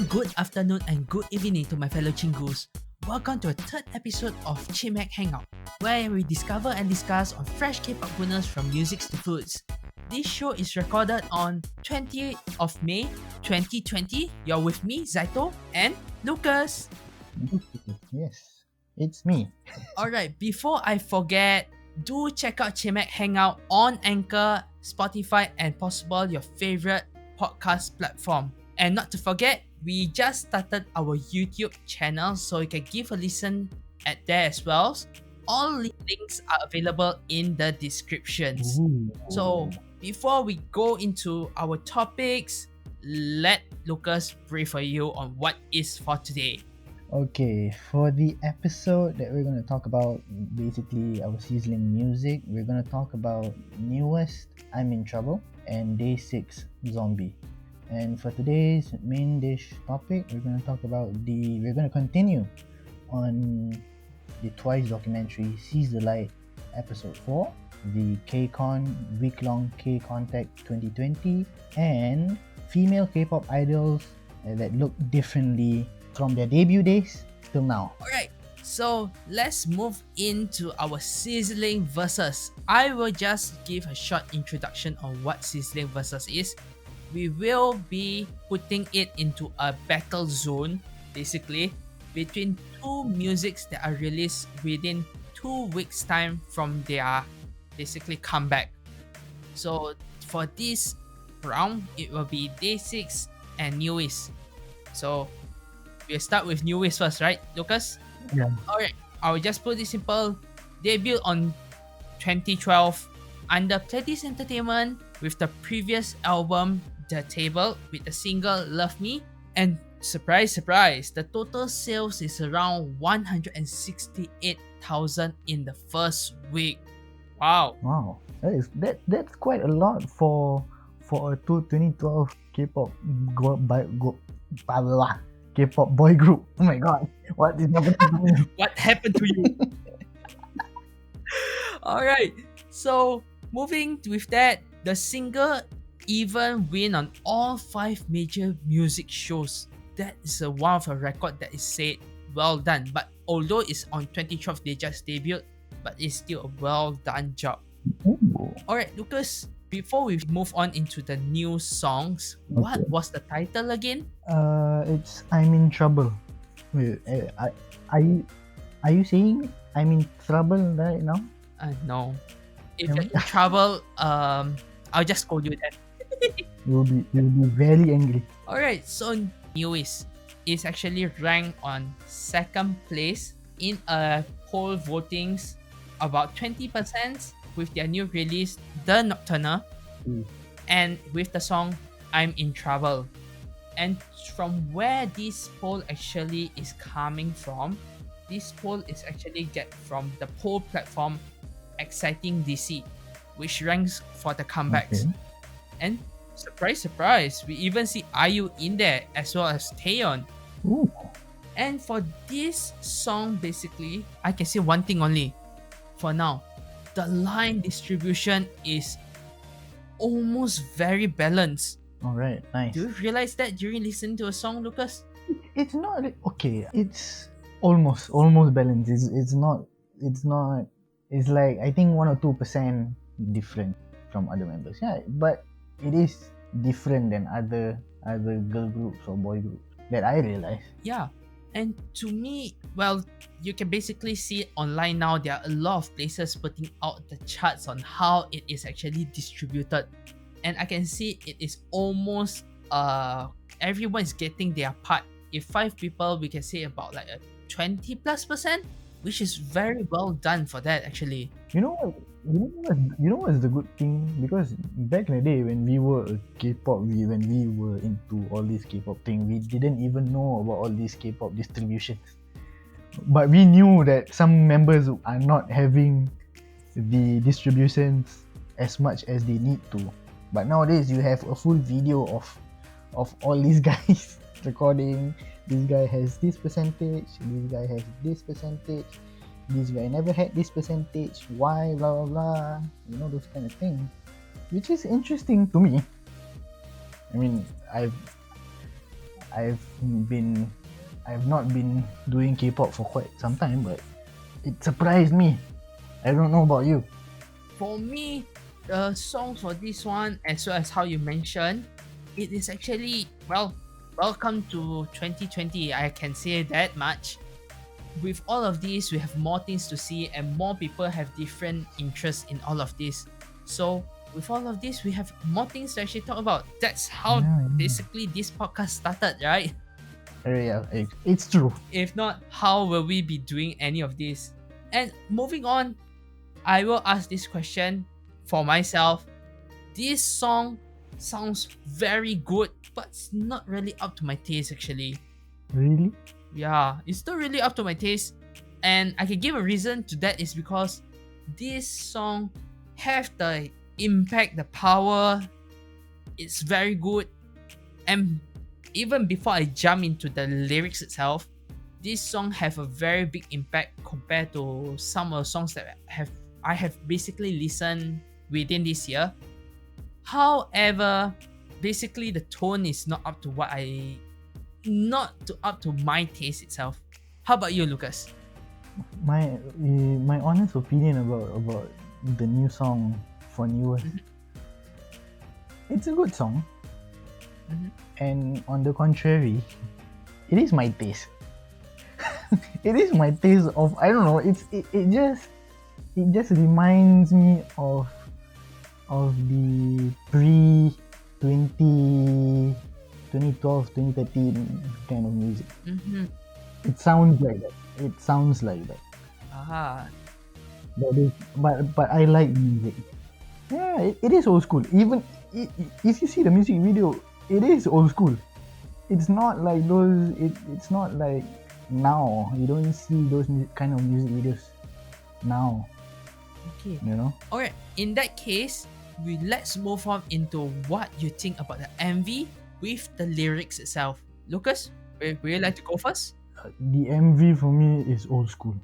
good afternoon and good evening to my fellow chingus. Welcome to a third episode of Chimaek Hangout, where we discover and discuss on fresh K-pop goodness from musics to foods. This show is recorded on 20th of May 2020. You're with me, Zaito, and Lucas. Yes, it's me. Alright, before I forget, do check out Chimaek Hangout on Anchor, Spotify, and possible your favorite podcast platform. And not to forget, we just started our YouTube channel, so you can give a listen at there as well. All links are available in the descriptions. Ooh. So before we go into our topics, let Lucas brief for you on what is for today. Okay, for the episode that we're going to talk about, basically our sizzling music, we're going to talk about Nuest, I'm in Trouble, and Day6, Zombie. And for today's main dish topic, we're going to continue on the Twice documentary Seize the Light episode 4, the KCon Weeklong KContact 2020, and female K-pop idols that look differently from their debut days till now. Alright, so let's move into our Sizzling Versus. I will just give a short introduction on what Sizzling Versus is. We will be putting it into a battle zone, basically, between two musics that are released within 2 weeks' time from their basically comeback. So for this round, it will be Day6 and Nuest. So we'll start with Nuest first, right, Lucas? Yeah. Alright, I will just put it simple. Debut on 2012 under Pledis Entertainment with the previous album The Table with the single Love Me, and surprise surprise, the total sales is around 168,000 in the first week. Wow. That's quite a lot for a 2012 K-pop K-pop boy group. Oh my god, what is happening to me? What happened to you? Alright, so moving with that, the single even win on all 5 major music shows. That is one of a record that is said well done. But although it's on 2012 they just debuted, but it's still a well done job. Ooh. Alright, Lucas, before we move on into the new songs, what was the title again? It's I'm in Trouble. Wait, are you saying I'm in trouble right now? No. If you're in trouble, I'll just call you that. You'll be very angry. Alright, so Nuest is actually ranked on 2nd place in a poll votings about 20% with their new release The Nocturne, and with the song I'm in Trouble. And from where this poll actually is coming from, this poll is actually get from the poll platform Exciting DC, which ranks for the comebacks. Okay. And surprise surprise, we even see IU in there as well as Taeyeon. Ooh. And for this song, basically, I can say one thing only. For now, the line distribution is almost very balanced. Alright, nice. Do you realize that during listening to a song, Lucas? It's not okay. It's almost balanced. It's not. It's like I think 1 or 2% different from other members. Yeah, but it is different than other girl groups or boy groups that I realize. Yeah. And to me, well, you can basically see online now, there are a lot of places putting out the charts on how it is actually distributed. And I can see it is almost everyone is getting their part. If 5 people, we can say about like a 20+%, which is very well done for that actually. You know what's the good thing? Because back in the day when we were a K-pop, when we were into all this K-pop thing, we didn't even know about all these K-pop distributions. But we knew that some members are not having the distributions as much as they need to. But nowadays you have a full video of all these guys recording. This guy has this percentage, this guy has this percentage, this guy never had this percentage, why, blah blah blah, you know, those kind of things, which is interesting to me. I mean, I've not been doing K-pop for quite some time, but it surprised me. I don't know about you. For me, the song for this one, as well as how you mentioned, it is actually, well, welcome to 2020. I can say that much. With all of these, we have more things to see, and more people have different interests in all of this. So, with all of this, we have more things to actually talk about. That's how Yeah. basically this podcast started, right? Yeah, it's true. If not, how will we be doing any of this? And moving on, I will ask this question for myself. This song sounds very good, but it's not really up to my taste actually. Really? Yeah, it's not really up to my taste. And I can give a reason to that is because this song have the impact, the power. It's very good. And even before I jump into the lyrics itself, this song have a very big impact compared to some of the songs that I have basically listened within this year. However, basically the tone is not up to up to my taste itself. How about you, Lucas? My honest opinion about the new song for Nuest. It's a good song, and on the contrary, it is my taste. It is my taste of, I don't know. It just reminds me of the pre 2012 2013 kind of music. It sounds like that. Ah, But I like music. Yeah, it is old school. Even if you see the music video, it is old school. It's not like those. It's not like now. You don't see those kind of music videos now. okay. You know. Alright, in that case, let's move on into what you think about the MV with the lyrics itself. Lucas, would you like to go first? The MV for me is old school.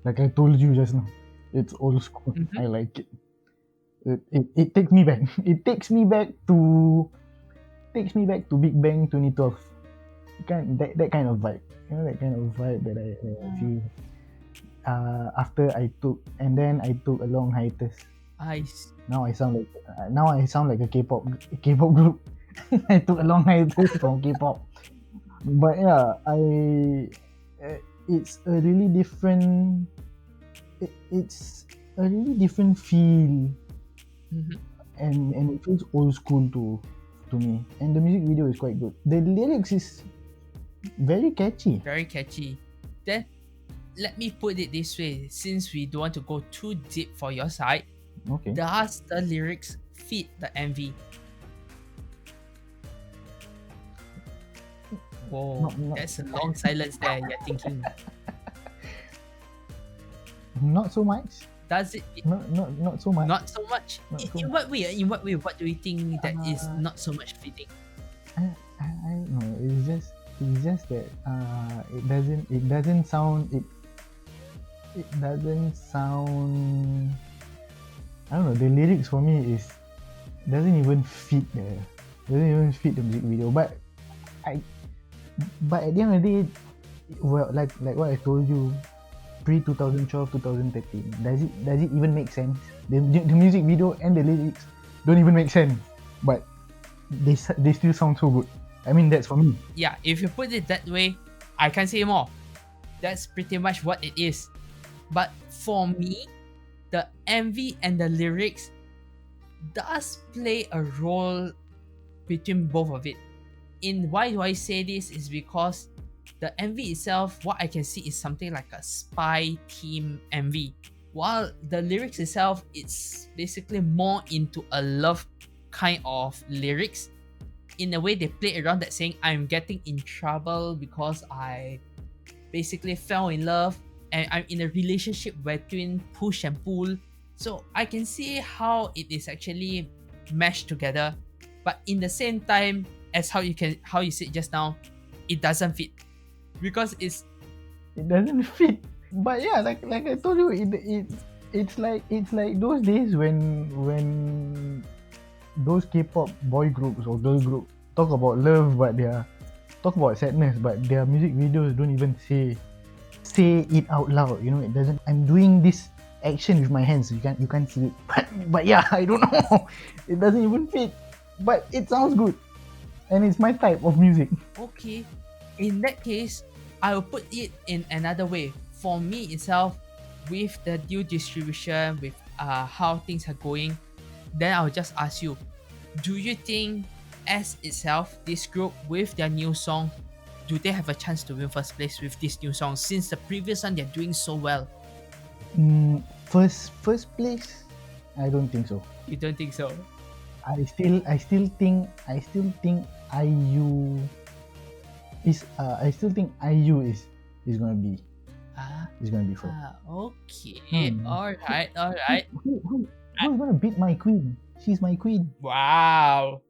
Like I told you just now, it's old school. I like it. It takes me back. It takes me back to Big Bang 2012. That kind of vibe. You know, that kind of vibe that I feel. After I took a long hiatus. Now I sound like a K-pop group. I took a long hiatus from K-pop. But yeah, it's a really different. It's a really different feel, and it feels old school to me. And the music video is quite good. The lyrics is very catchy. Very catchy. Then, let me put it this way, since we don't want to go too deep for your side, Okay. does the lyrics fit the MV? Whoa, that's a long silence there. You're thinking. Not so much. Does it? Not so much. Not so much. In what way? In what way? What do you think that is not so much fitting? I don't know. It's just that it doesn't sound. I don't know. The lyrics for me doesn't even fit the music video. But at the end of the day, well, like what I told you, pre 2012 2013, does it even make sense? The music video and the lyrics don't even make sense, but they still sound so good. I mean, that's for me. Yeah, if you put it that way, I can't say more. That's pretty much what it is. But for me, the MV and the lyrics does play a role between both of it. Why do I say this is because the MV itself, what I can see is something like a spy team MV. While the lyrics itself, it's basically more into a love kind of lyrics. In a way, they play around that saying, I'm getting in trouble because I basically fell in love and I'm in a relationship between push and pull. So I can see how it is actually meshed together. But in the same time, as how you said just now, it doesn't fit. Because it doesn't fit. But yeah, like I told you, it's like those days when those K-pop boy groups or girl group talk about love, but talk about sadness, but their music videos don't even say it out loud. You know, it doesn't. I'm doing this action with my hands. You can't see it. But yeah, I don't know. It doesn't even fit. But it sounds good, and it's my type of music. Okay, in that case, I will put it in another way. For me itself, with the due distribution, with how things are going, then I'll just ask you, do you think as itself, this group with their new song, do they have a chance to win first place with this new song since the previous one they're doing so well? First place, I don't think so. You don't think so? I still think IU I still think IU is gonna be first. Okay. Alright. Who's gonna beat my queen? She's my queen. Wow.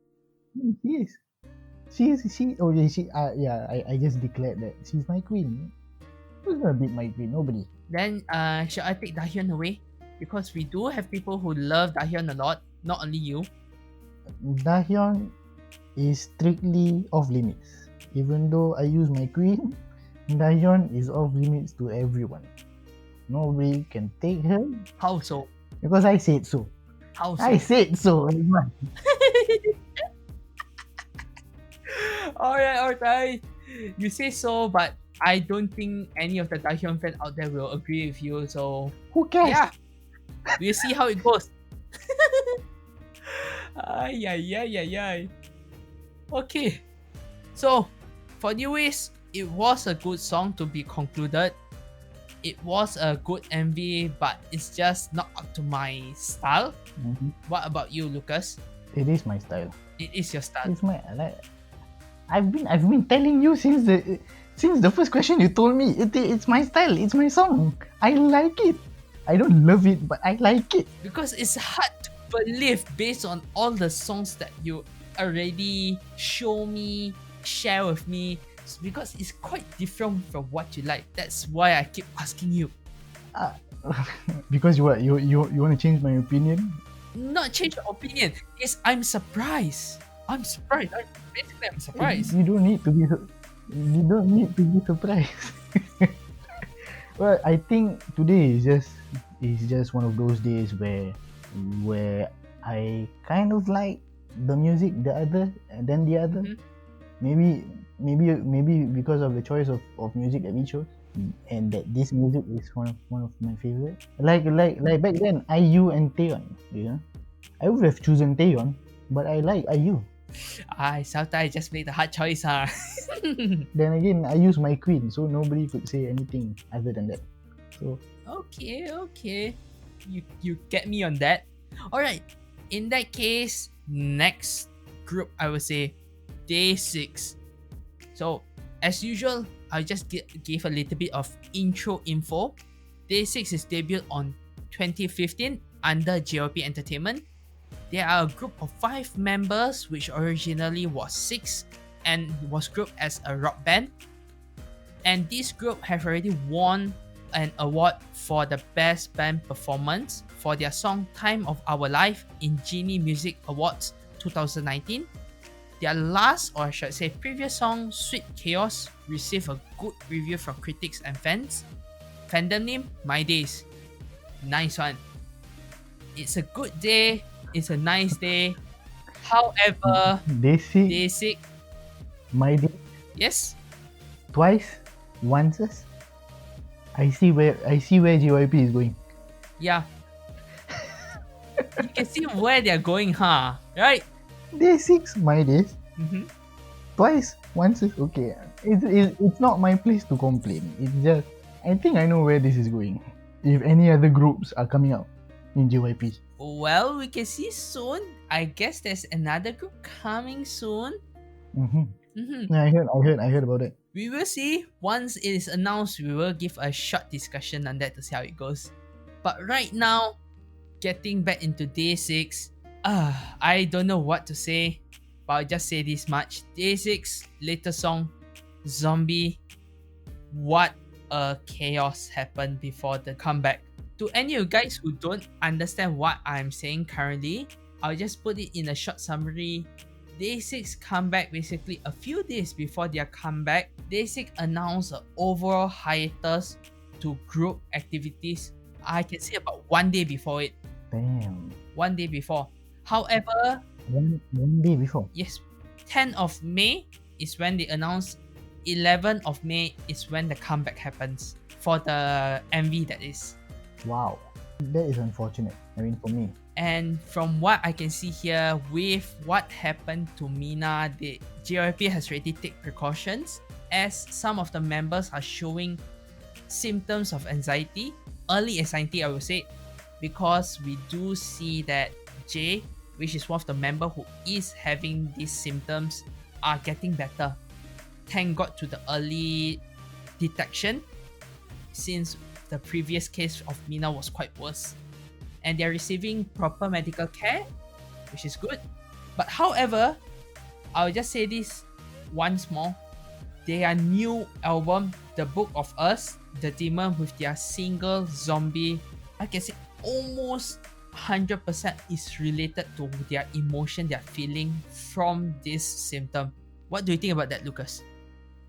Yes. She. Oh yeah. I just declared that she's my queen. Who's gonna beat my queen? Nobody. Then shall I take Dahyun away? Because we do have people who love Dahyun a lot, not only you. Dahyun is strictly off limits. Even though I use my queen, Dahyun is off limits to everyone. Nobody can take her. How so? Because I said so. How so? I said so. Alright. You say so, but I don't think any of the Dahyun fans out there will agree with you, so who cares? yeah. We'll see how it goes. Ay. Okay. So for Nuest, it was a good song to be concluded. It was a good MV, but it's just not up to my style. Mhm. What about you, Lucas? It is my style. It is your style. It's my like. I've been telling you since the first question you told me. It's my style. It's my song. I like it. I don't love it, but I like it. Because it's hard to believe based on all the songs that you already show me, share with me. Because it's quite different from what you like. That's why I keep asking you. Because you want to change my opinion? Not change your opinion. I'm surprised. I'm surprised. Basically, I'm surprised. You don't need to be. You don't need to be surprised. Well, I think today is just one of those days where I kind of like the music the other. Mm-hmm. Maybe because of the choice of music that we chose, and that this music is one of my favorite. Like back then, IU and Taeyeon. Yeah, I would have chosen Taeyeon, but I like IU. Sometimes just make the hard choice, huh? Then again, I use my queen, so nobody could say anything other than that. So Okay. You get me on that. Alright. In that case, next group I would say Day6. So as usual, I'll just give a little bit of intro info. Day6 is debuted on 2015 under JYP Entertainment. They are a group of 5 members, which originally was 6 and was grouped as a rock band. And this group have already won an award for the best band performance for their song Time of Our Life in Genie Music Awards 2019. Their last, or I should say previous song, Sweet Chaos, received a good review from critics and fans. Fandom name, My Days. Nice one. It's a good day. It's a nice day. However, Day6, My Day, yes, twice, once. I see where JYP is going. yeah. You can see where they're going, huh? Right? Day6, My Days, Mm-hmm. twice, once. Okay, it's not my place to complain. It's just I think I know where this is going. If any other groups are coming out in JYP. Well, we can see soon. I guess there's another group coming soon. Yeah, I heard about it. We will see. Once it is announced, we will give a short discussion on that to see how it goes. But right now, getting back into Day6, I don't know what to say, but I'll just say this much. Day6 latest song, Zombie. What a chaos happened before the comeback. To any of you guys who don't understand what I'm saying currently, I'll just put it in a short summary. Day6 comeback, basically a few days before their comeback, Day6 announced an overall hiatus to group activities. I can say about 1 day before it. Damn. 1 day before. However, One day before. yes, 10th of May is when they announced. 11th of May is when the comeback happens for the MV, that is. Wow. That is unfortunate. I mean, for me. And from what I can see here, with what happened to Mina, the JYP has already taken precautions, as some of the members are showing symptoms of anxiety, early anxiety, I would say, because we do see that J, which is one of the member who is having these symptoms, are getting better. Thank God to the early detection, since the previous case of Mina was quite worse. And they're receiving proper medical care, which is good. But however, I'll just say this once more. Their new album, The Book of Us, The Demon, with their single Zombie, I can say almost 100% is related to their emotion they're feeling from this symptom. What do you think about that, Lucas?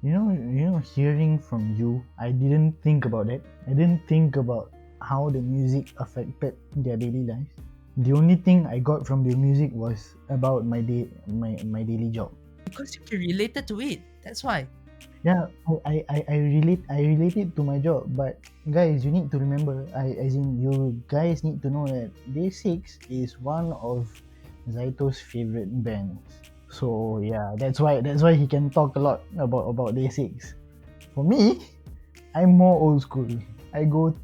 Hearing from you, I didn't think about that. I didn't think about how the music affected their daily lives. The only thing I got from their music was about my daily job. Because you can relate it to it. That's why. Yeah, I relate it to my job. But guys, you need to remember, you guys need to know that Day6 is one of Zaito's favorite bands. So yeah, that's why he can talk a lot about Day6. For me, I'm more old school. I go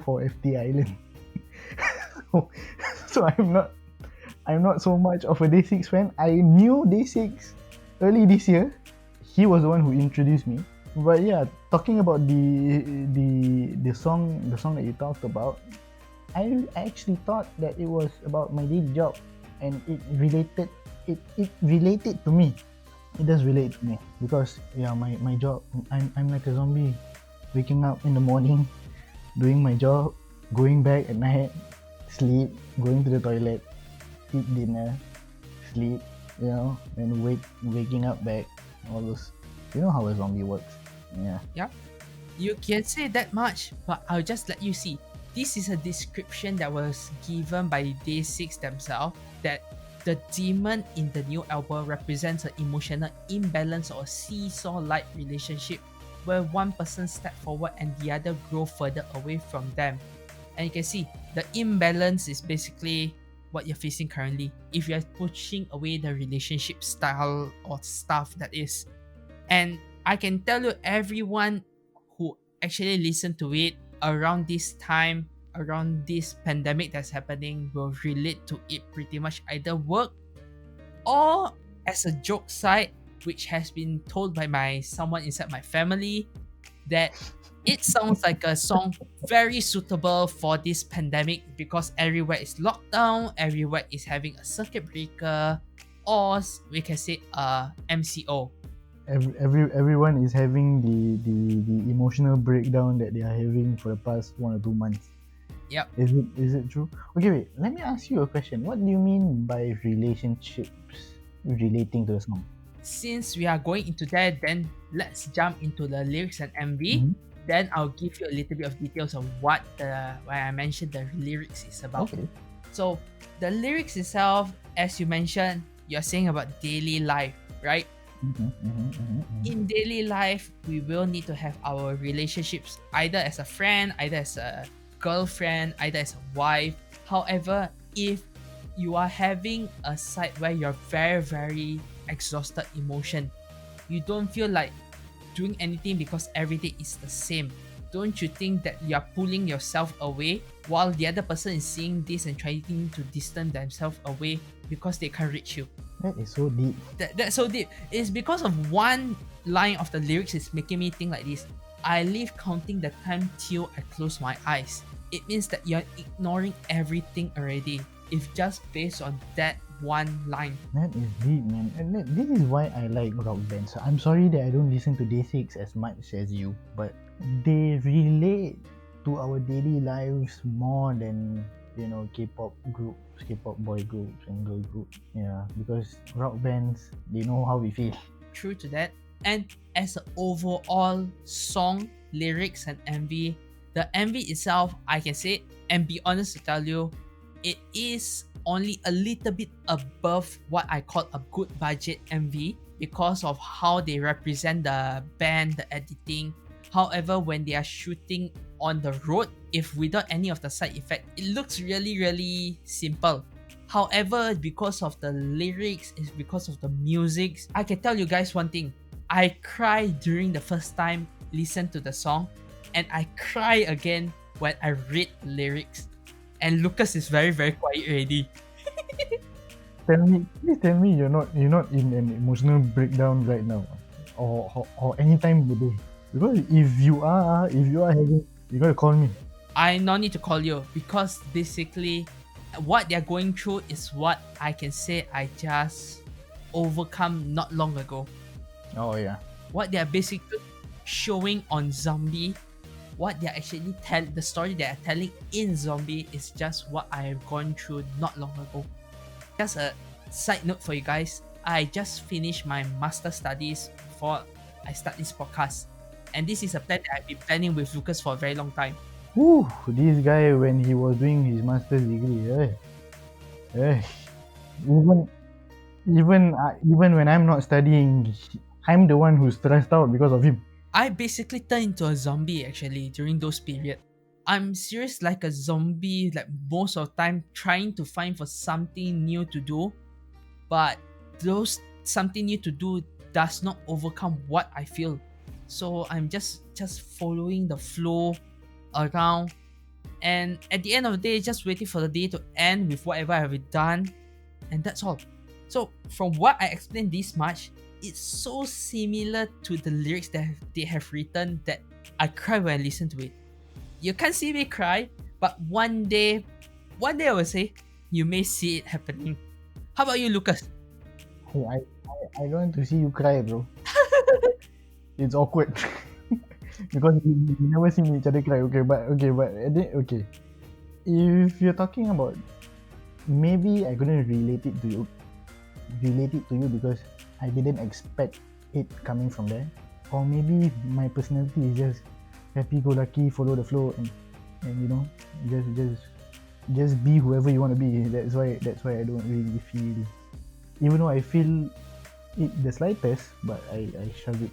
for FT Island. so, so I'm not so much of a Day6 fan. I knew Day6 early this year. He was the one who introduced me. But yeah, talking about the song that you talked about, I actually thought that it was about my daily job, and it related to me. It does relate to me because yeah, my job, I'm like a zombie, waking up in the morning, doing my job, going back at night, sleep, going to the toilet, eat dinner, sleep, and waking up back, all those. You know how a zombie works. Yeah. You can say that much, but I'll just let you see. This is a description that was given by Day6 themselves, that the demon in the new album represents an emotional imbalance or seesaw-like relationship where one person steps forward and the other grow further away from them. And you can see the imbalance is basically what you're facing currently. If you're pushing away the relationship style or stuff that is. And I can tell you, everyone who actually listened to it around this time, around this pandemic that's happening, will relate to it pretty much, either work or as a joke side, which has been told by someone inside my family, that it sounds like a song very suitable for this pandemic because everywhere is locked down, everywhere is having a circuit breaker, or we can say MCO. Everyone is having the emotional breakdown that they are having for the past 1 or 2 months. Yep. Is it true? Okay, wait. Let me ask you a question. What do you mean by relationships relating to the song? Since we are going into that, then let's jump into the lyrics and MV. Mm-hmm. Then I'll give you a little bit of details of what I mentioned the lyrics is about. Okay. So the lyrics itself, as you mentioned, you're saying about daily life, right? In daily life, we will need to have our relationships either as a friend, either as a girlfriend, either as a wife. However, if you are having a side where you're very, very exhausted emotion, you don't feel like doing anything because everything is the same. Don't you think that you're pulling yourself away while the other person is seeing this and trying to distance themselves away because they can't reach you? That is so deep. That's so deep. It's because of one line of the lyrics is making me think like this. I live counting the time till I close my eyes. It means that you're ignoring everything already, if just based on that one line. That is deep, man. And this is why I like rock bands. I'm sorry that I don't listen to Day6 as much as you, but they relate to our daily lives more than K-pop groups, K-pop boy groups and girl groups. Yeah, because rock bands, they know how we feel. True to that. And as an overall song, lyrics, and MV, the MV itself, I can say, and be honest to tell you, it is only a little bit above what I call a good budget MV because of how they represent the band, the editing. However, when they are shooting on the road, if without any of the side effect, it looks really, really simple. However, because of the lyrics, is because of the music, I can tell you guys one thing. I cried during the first time listen to the song, and I cry again when I read the lyrics. And Lucas is very, very quiet already. Please tell me you're not in an emotional breakdown right now, or any time of the day. Because if you are having, you gotta call me. I no need to call you because basically what they're going through is what I can say I just overcome not long ago. Oh yeah. What they're basically showing on Zombie, what they're actually the story they're telling in Zombie is just what I have gone through not long ago. Just a side note for you guys, I just finished my master studies before I start this podcast. And this is a plan that I've been planning with Lucas for a very long time. Woo, this guy when he was doing his master's degree, even when I'm not studying, I'm the one who's stressed out because of him. I basically turned into a zombie actually during those periods. I'm serious like a zombie, like most of the time trying to find for something new to do, but those something new to do does not overcome what I feel. So I'm just following the flow around, and at the end of the day, just waiting for the day to end with whatever I have done, and that's all. So from what I explained this much, it's so similar to the lyrics that they have written that I cry when I listen to it. You can't see me cry, but one day I will say you may see it happening. How about you, Lucas? I don't want to see you cry, bro. It's awkward because we never seen each other cry. Okay. If you're talking about, maybe I couldn't relate it to you because I didn't expect it coming from there, or maybe my personality is just happy-go-lucky, follow the flow, and just be whoever you want to be. That's why I don't really feel, even though I feel it the slightest, but I shove it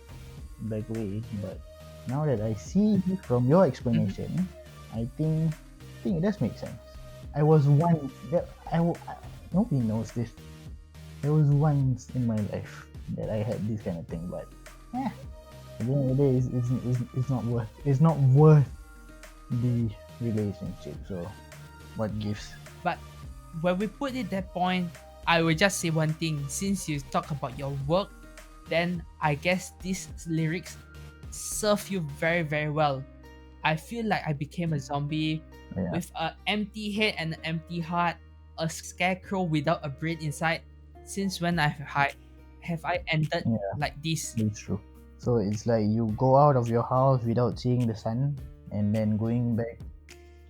back away. But now that I see from your explanation, I think it does make sense. I was once that nobody knows this. There was once in my life that I had this kind of thing, but at the end of the day, it's not worth the relationship. So what gives? But when we put it that point, I will just say one thing. Since you talk about your work, then I guess these lyrics serve you very, very well. I feel like I became a zombie with an empty head and an empty heart, a scarecrow without a brain inside. Since when have I ended like this? It's true. So it's like you go out of your house without seeing the sun, and then going back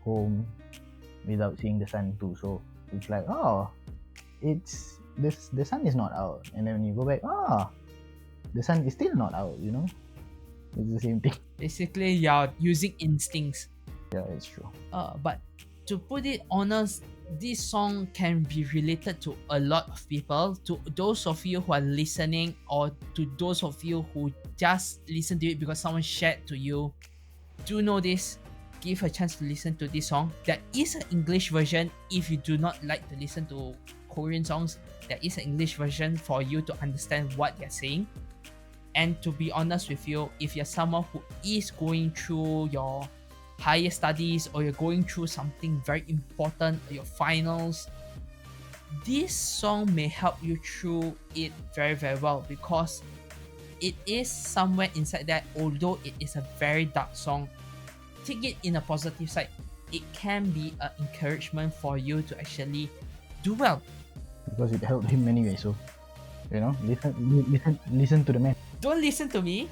home without seeing the sun too. So it's like, it's this, the sun is not out, and then when you go back, the sun is still not out. It's the same thing. Basically, you're using instincts. Yeah, it's true. But to put it honest, this song can be related to a lot of people. To those of you who are listening, or to those of you who just listen to it because someone shared to you, do know this. Give a chance to listen to this song. There is an English version. If you do not like to listen to Korean songs, there is an English version for you to understand what they're saying. And to be honest with you, if you're someone who is going through your higher studies, or you're going through something very important, your finals, this song may help you through it very, very well, because it is somewhere inside that, although it is a very dark song, take it in a positive side. It can be an encouragement for you to actually do well. Because it helped him anyway, so listen to the man. Don't listen to me,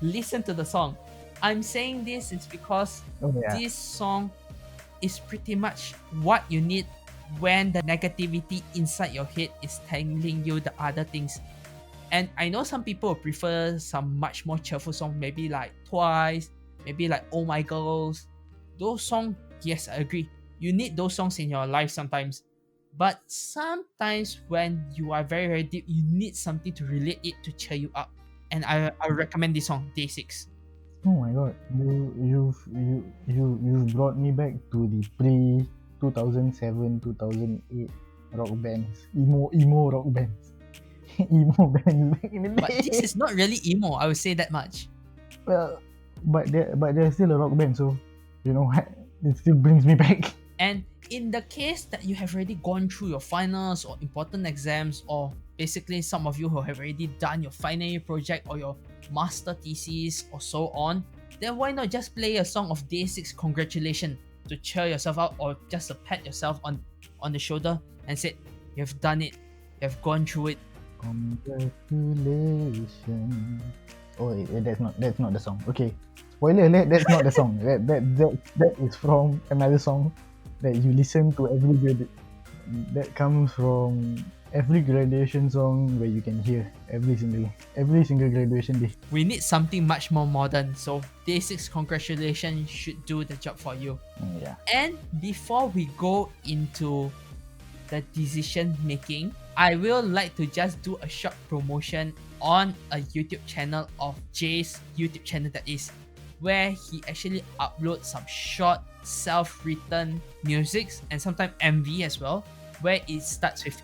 listen to the song. I'm saying this is because this song is pretty much what you need when the negativity inside your head is telling you the other things. And I know some people prefer some much more cheerful song, maybe like Twice, maybe like Oh My Girls. Those songs, yes, I agree. You need those songs in your life sometimes. But sometimes when you are very, very deep, you need something to relate it to cheer you up. And I recommend this song, Day6. Oh my god, you've brought me back to the pre 2007 2008 rock bands, emo rock bands, emo bands back in the But day. this is not really emo, I would say that much. Well, but they're still a rock band, so you know what? It still brings me back. And in the case that you have already gone through your finals or important exams, or basically some of you who have already done your final year project or your master thesis or so on, then why not just play a song of Day6 congratulations to cheer yourself up, or just to pat yourself on the shoulder and say, you've done it, you've gone through it. Congratulations. Oh, that's not the song. Okay, spoiler alert. That's not the song. That is from another song that you listen to that comes from every graduation song where you can hear every single graduation day. We need something much more modern, so Day6 congratulations should do the job for you. Yeah. And before we go into the decision making, I will like to just do a short promotion on a YouTube channel of Jay's YouTube channel, that is, where he actually uploads some short self-written musics and sometimes MV as well, where it starts with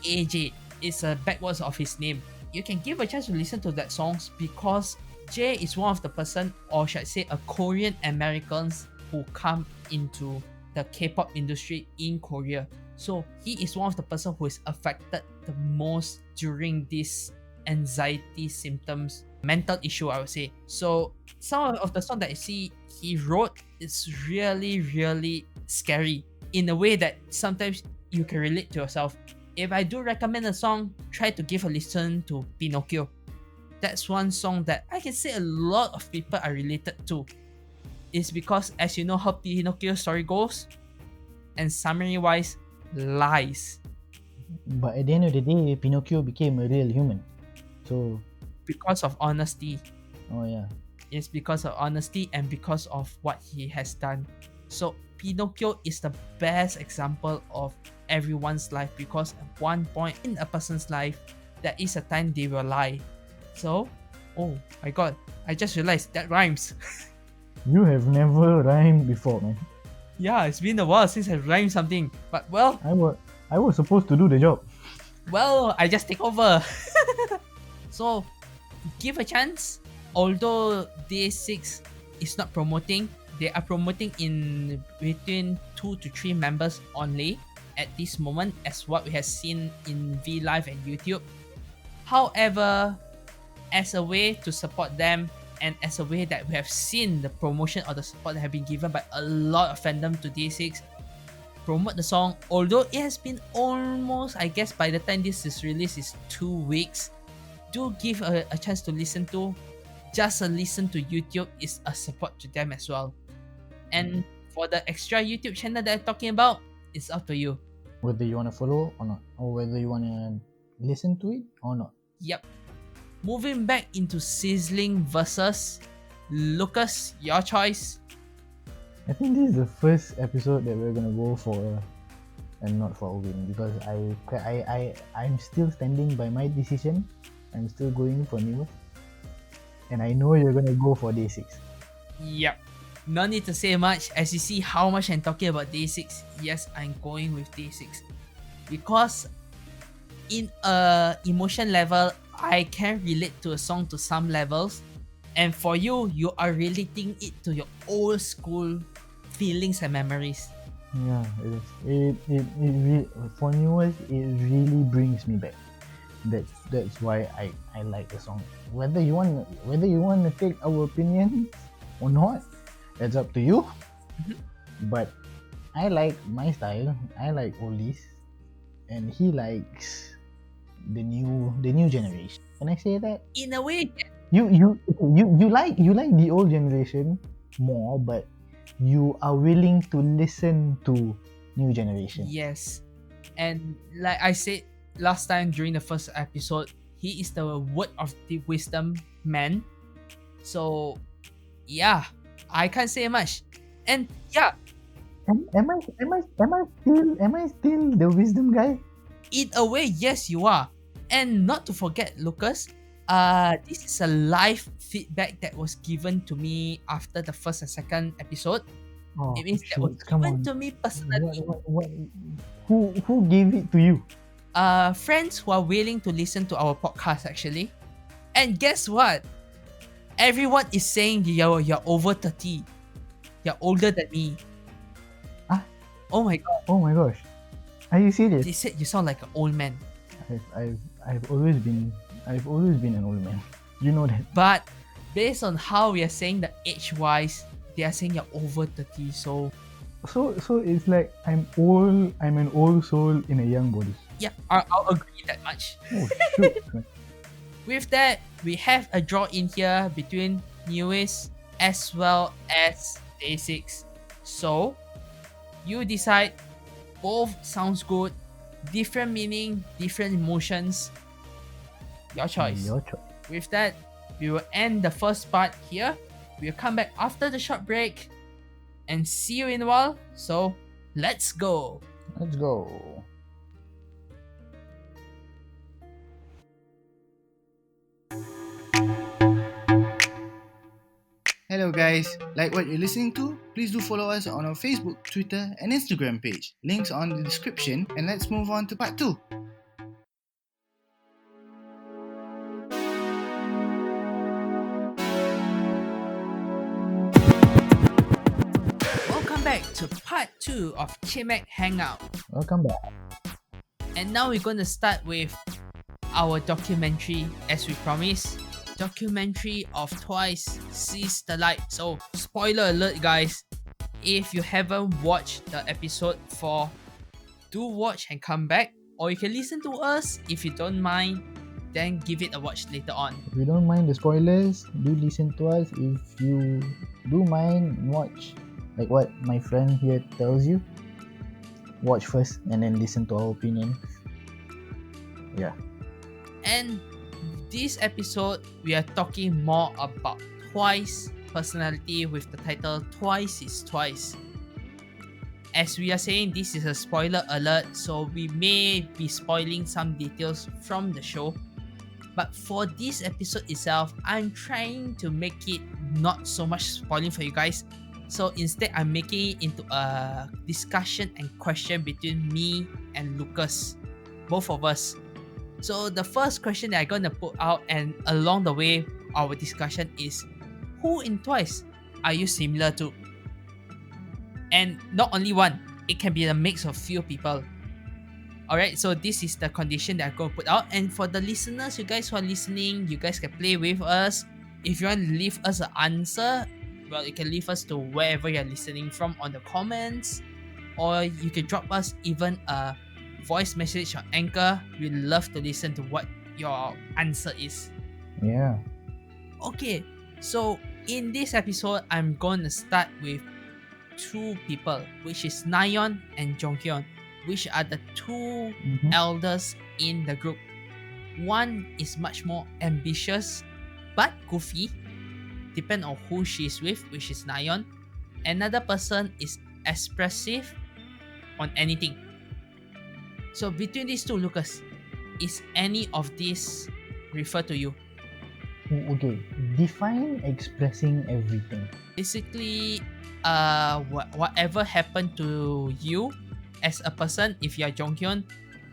EAJ. It's a backwards of his name. You can give a chance to listen to that songs, because Jay is one of the person, or should I say a Korean Americans, who come into the K-pop industry in Korea. So he is one of the person who is affected the most during this anxiety symptoms, mental issue, I would say. So some of the song that I see he wrote is really, really scary in a way that sometimes you can relate to yourself. If I do recommend a song, try to give a listen to Pinocchio. That's one song that I can say a lot of people are related to. It's because, as you know how Pinocchio story goes, and summary wise, lies. But at the end of the day, Pinocchio became a real human. So Because of honesty. oh yeah. It's because of honesty and because of what he has done. So Pinocchio is the best example of everyone's life, because at one point in a person's life, there is a time they will lie. So, oh my god, I just realized that rhymes. You have never rhymed before, man. Yeah, it's been a while since I've rhymed something. But well, I was supposed to do the job. well, I just take over. So, give a chance. Although Day6 is not promoting, they are promoting in between 2 to 3 members only at this moment, as what we have seen in V Live and YouTube. However, as a way to support them, and as a way that we have seen the promotion or the support that have been given by a lot of fandom to Day6, promote the song. Although it has been almost, I guess by the time this is released, is 2 weeks, do give a chance to listen to. Just a listen to YouTube is a support to them as well. And for the extra YouTube channel that I'm talking about, it's up to you. Whether you want to follow or not, or whether you want to listen to it or not. Yep. Moving back into Sizzling Versus, Lucas, your choice. I think this is the first episode that we're gonna go for and not for a win, because I'm still standing by my decision. I'm still going for Nuest, and I know you're gonna go for Day6. Yep. No need to say much, as you see how much I'm talking about Day6. Yes, I'm going with Day6 because in a emotion level, I can relate to a song to some levels, and for you, you are relating it to your old school feelings and memories. Yeah, for Nuest, it really brings me back. That's why I like the song. Whether you want to take our opinion or not, that's up to you. But I like my style. I like oldies, and he likes the new generation. Can I say that? In a way, You like the old generation more, but you are willing to listen to new generation. Yes. And like I said last time during the first episode, he is the word of the wisdom man. So yeah, I can't say much. And yeah, Am I still the wisdom guy? in a way, yes, you are. And not to forget, Lucas, this is a live feedback that was given to me after the first and second episode. Oh, It means that was shit, come given on. to me personally. What? Who gave it to you? Friends who are willing to listen to our podcast actually. And guess what? Everyone is saying you're over 30. You're older than me. Ah? Oh my god. Oh my gosh. Are you serious? They said you sound like an old man. I've always been an old man. You know that. But based on how we are saying the age wise, they are saying you're over 30. So it's like I'm an old soul in a young body. yeah, I'll agree that much. Oh shoot. With that, we have a draw in here between Nuest as well as Day6. So you decide. Both sounds good. Different meaning, different emotions. Your choice. Your choice. With that, we will end the first part here. We'll come back after the short break and see you in a while. So let's go. Let's go. Hello guys, like what you're listening to? Please do follow us on our Facebook, Twitter and Instagram page. Links are in the description, and let's move on to part 2. Welcome back to part 2 of Chimaek Hangout. Welcome back. And now we're going to start with our documentary as we promised. Documentary of Twice Sees the Light. So spoiler alert guys, if you haven't watched the episode 4, do watch and come back, or you can listen to us. If you don't mind, then give it a watch later on. If you don't mind the spoilers, do listen to us. If you do mind, watch. Like what my friend here tells you, watch first and then listen to our opinion. Yeah. And this episode, we are talking more about Twice personality with the title Twice is Twice. As we are saying, this is a spoiler alert, so we may be spoiling some details from the show. But for this episode itself, I'm trying to make it not so much spoiling for you guys. So instead, I'm making it into a discussion and question between me and Lucas, both of us. So the first question that I'm gonna put out, and along the way our discussion, is who in Twice are you similar to? And not only one, it can be a mix of few people. Alright, so this is the condition that I'm gonna put out. And for the listeners, you guys who are listening, you guys can play with us. If you want to leave us an answer, well, you can leave us to wherever you're listening from on the comments, or you can drop us even a voice message on Anchor. We'd love to listen to what your answer is. Yeah. Okay, so in this episode, I'm gonna start with two people, which is Nayeon and Jonghyun, which are the two elders in the group. One is much more ambitious but goofy, depend on who she's with, which is Nayeon. Another person is expressive on anything. So between these two, Lucas, is any of these refer to you? Okay, define expressing everything. Basically, whatever happened to you as a person, if you're Jonghyun,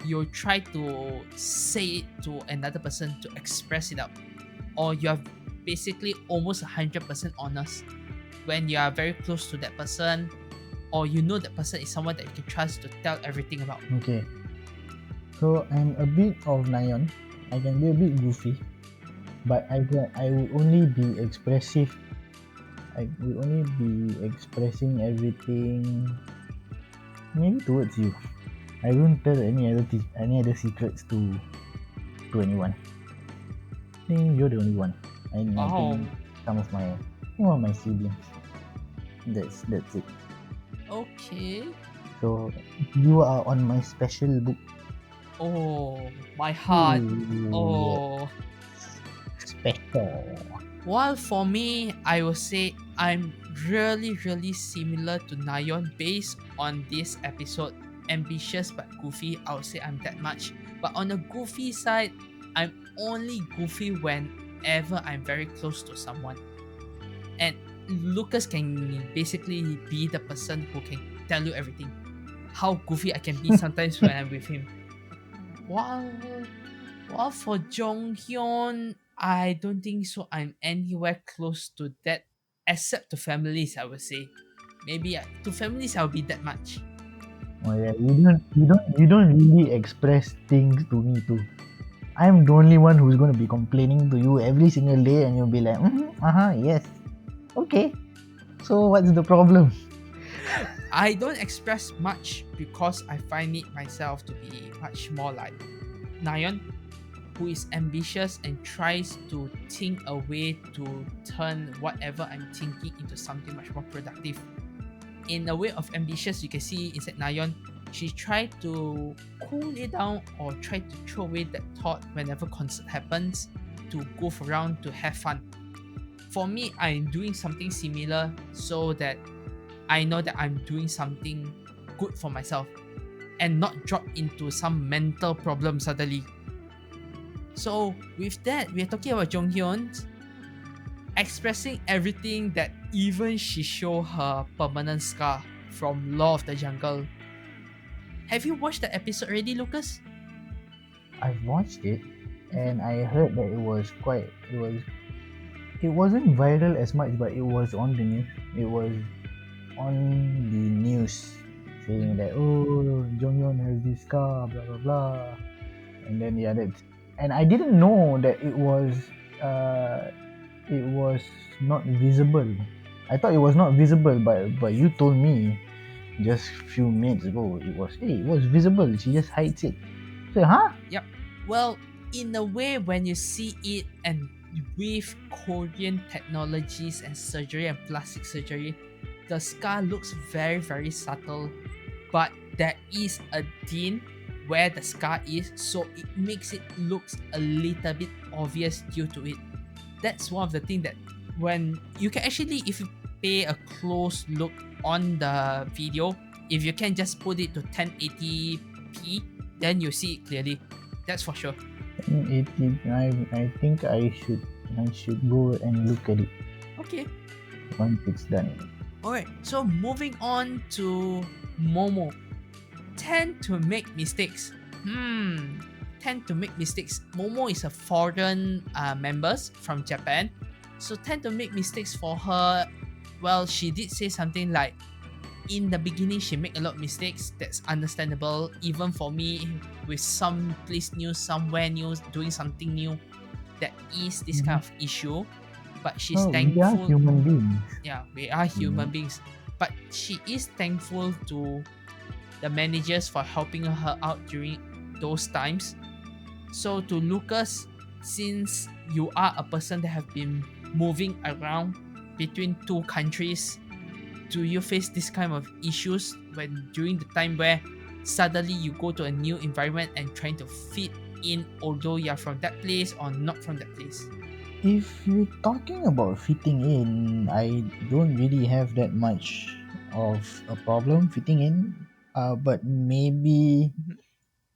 you try to say it to another person to express it out, or you're basically almost 100% honest when you are very close to that person, or you know that person is someone that you can trust to tell everything about. Okay, so I'm a bit of Nayeon. I can be a bit goofy, but I will only be expressive. I will only be expressing everything maybe towards you. I won't tell any other secrets to anyone. I think you're the only one. I think some of my siblings. That's it. Okay. So you are on my special book. Oh, my heart. Ooh, yeah, Oh. special. While for me, I will say I'm really, really similar to Nayon based on this episode. Ambitious but goofy, I would say I'm that much. But on the goofy side, I'm only goofy whenever I'm very close to someone. And Lucas can basically be the person who can tell you everything. How goofy I can be sometimes when I'm with him. While Well, for Jonghyun, I don't think so. I'm anywhere close to that, except to families. I would say, maybe to families I'll be that much. Oh yeah, you don't really express things to me too. I'm the only one who's gonna be complaining to you every single day, and you'll be like, yes, okay. So what's the problem? I don't express much because I find it myself to be much more like Nayeon, who is ambitious and tries to think a way to turn whatever I'm thinking into something much more productive. In a way of ambitious, you can see inside Nayeon, she tried to cool it down or try to throw away that thought whenever concert happens to goof around to have fun. For me, I'm doing something similar so that I know that I'm doing something good for myself and not drop into some mental problem suddenly. So with that, we're talking about Jonghyun expressing everything that even she show her permanent scar from Law of the Jungle. Have you watched the episode already, Lucas? I've watched it, Mhm. and I heard that it wasn't viral as much, but it was on the news. It was on the news saying that, oh, Jonghyun has this car, blah blah blah, and then yeah, that's, and I didn't know that it was not visible. I thought it was not visible, but you told me just few minutes ago it was visible. She just hides it. So huh? Yep. Well, in a way, when you see it and with Korean technologies and surgery and plastic surgery, the scar looks very, very subtle, but there is a dent where the scar is, so it makes it looks a little bit obvious due to it. That's one of the things that when you can actually, if you pay a close look on the video, if you can just put it to 1080p, then you see it clearly. That's for sure. I think I should go and look at it Okay. once it's done. Alright. So moving on to Momo. Tend to make mistakes. Tend to make mistakes. Momo is a foreign members from Japan. So tend to make mistakes for her. Well, she did say something like in the beginning she make a lot of mistakes. That's understandable. Even for me, with some place new, somewhere new, doing something new, that is this kind of issue. But she's Oh, we are thankful. human beings. Yeah, we are You know? human beings. But she is thankful to the managers for helping her out during those times. So to Lucas, since you are a person that have been moving around between two countries, do you face this kind of issues when during the time where suddenly you go to a new environment and trying to fit in although you're from that place or not from that place? If you're talking about fitting in, I don't really have that much of a problem fitting in. But maybe Mhm.